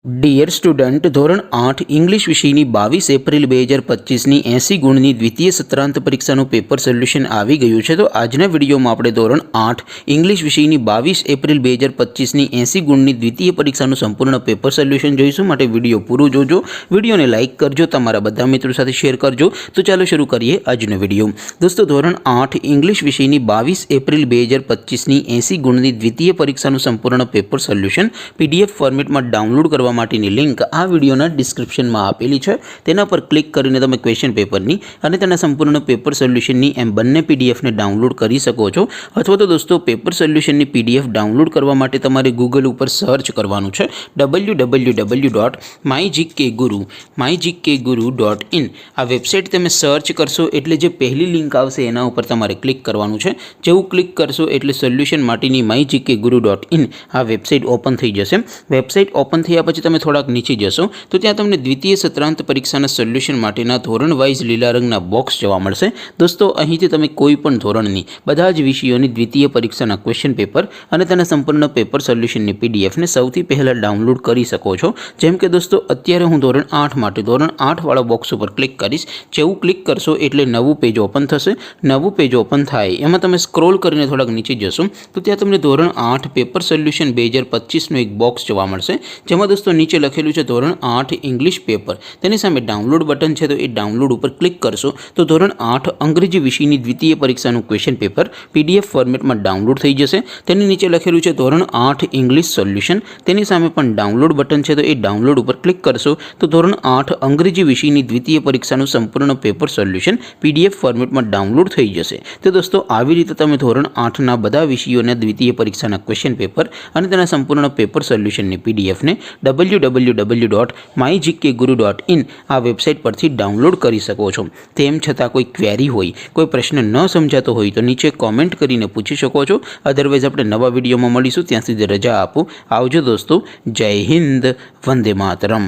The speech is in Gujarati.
ડિયર સ્ટુડન્ટ, ધોરણ 8 ઇંગ્લિશ વિષયની 22 એપ્રિલ 2025ની 80 ગુણની દ્વિતીય સત્રાંત પરીક્ષાનું પેપર સોલ્યુશન આવી ગયું છે। તો આજના વિડીયોમાં આપણે ધોરણ 8 ઇંગ્લિશ વિષયની 22 એપ્રિલ 2025ની 80 ગુણની દ્વિતીય પરીક્ષાનું સંપૂર્ણ પેપર સોલ્યુશન જોઈશું। માટે વિડીયો પૂરો જોજો, વિડીયોને લાઇક કરજો, તમારા બધા મિત્રો સાથે શેર કરજો। તો ચાલો શરૂ કરીએ આજનો વિડીયો। દોસ્તો, ધોરણ 8 ઇંગ્લિશ વિષયની 22 એપ્રિલ 2025ની 80 ગુણની દ્વિતીય પરીક્ષાનું સંપૂર્ણ પેપર સોલ્યુશન PDF ફોર્મેટમાં ડાઉનલોડ કરવા માટેની લિંક આ વિડીયોના ડિસ્ક્રિપ્શનમાં આપેલી છે। તેના પર ક્લિક કરીને તમે ક્વેશ્ચન પેપરની અને તેના સંપૂર્ણ પેપર સોલ્યુશનની એમ બંને પીડીએફને ડાઉનલોડ કરી શકો છો। અથવા તો દોસ્તો, પેપર સોલ્યુશનની PDF ડાઉનલોડ કરવા માટે તમારે ગૂગલ ઉપર સર્ચ કરવાનું છે www.mygkguru.in। આ વેબસાઇટ તમે સર્ચ કરશો એટલે જે પહેલી લિંક આવશે એના ઉપર તમારે ક્લિક કરવાનું છે। જેવું ક્લિક કરશો એટલે સોલ્યુશન માટેની mygkguru.in આ વેબસાઇટ ઓપન થઈ જશે। વેબસાઇટ ઓપન થયા પછી તમે થોડાક નીચે જશો તો ત્યાં તમને દ્વિતીય સત્રાંત પરીક્ષાના સોલ્યુશન માટેના ધોરણ વાઇઝ લીલા રંગના બોક્સ જોવા મળશે। દોસ્તો, અહીંથી તમે કોઈ પણ ધોરણની બધા જ વિષયોની દ્વિતીય પરીક્ષાના ક્વેશ્ચન પેપર અને તેના સંપૂર્ણ પેપર સોલ્યુશનની પીડીએફને સૌથી પહેલાં ડાઉનલોડ કરી શકો છો। જેમ કે દોસ્તો, અત્યારે હું ધોરણ 8 માટે ધોરણ 8 વાળા બોક્સ ઉપર ક્લિક કરીશ। જેવું ક્લિક કરશો એટલે નવું પેજ ઓપન થશે। નવું પેજ ઓપન થાય એમાં તમે સ્ક્રોલ કરીને થોડાક નીચે જશો તો ત્યાં તમને ધોરણ 8 પેપર સોલ્યુશન 2025નું એક બોક્સ જોવા મળશે। જેમાં દોસ્તો નીચે લખેલું છે ધોરણ 8 ઇંગ્લિશ પેપર, તેની સામે ડાઉનલોડ બટન છે, તો એ ડાઉનલોડ ઉપર ક્લિક કરશો તો ધોરણ 8 અંગ્રેજી વિષયની દ્વિતીય પરીક્ષાનું ક્વેશ્ચન પેપર PDF ફોર્મેટમાં ડાઉનલોડ થઈ જશે। તેની નીચે લખેલું છે ધોરણ 8 ઇંગ્લિશ સોલ્યુશન, તેની સામે પણ ડાઉનલોડ બટન છે, તો એ ડાઉનલોડ ઉપર ક્લિક કરશો તો ધોરણ 8 અંગ્રેજી વિષયની દ્વિતીય પરીક્ષાનું સંપૂર્ણ પેપર સોલ્યુશન PDF ફોર્મેટમાં ડાઉનલોડ થઈ જશે। તો દોસ્તો, આવી રીતે તમે ધોરણ 8ના બધા વિષયોના દ્વિતીય પરીક્ષાના ક્વેશ્ચન પેપર અને તેના સંપૂર્ણ પેપર સોલ્યુશનની પીડીએફને www.mygkguru.in આ વેબસાઇટ પરથી ડાઉનલોડ કરી શકો છો। તેમ છતાં કોઈ ક્વેરી હોય, કોઈ પ્રશ્ન ન સમજાતો હોય તો નીચે કોમેન્ટ કરીને પૂછી શકો છો। અધરવાઇઝ આપણે નવા વિડીયોમાં મળીશું, ત્યાં સુધી રજા આપો। આવજો દોસ્તો, જય હિન્દ, વંદે માતરમ।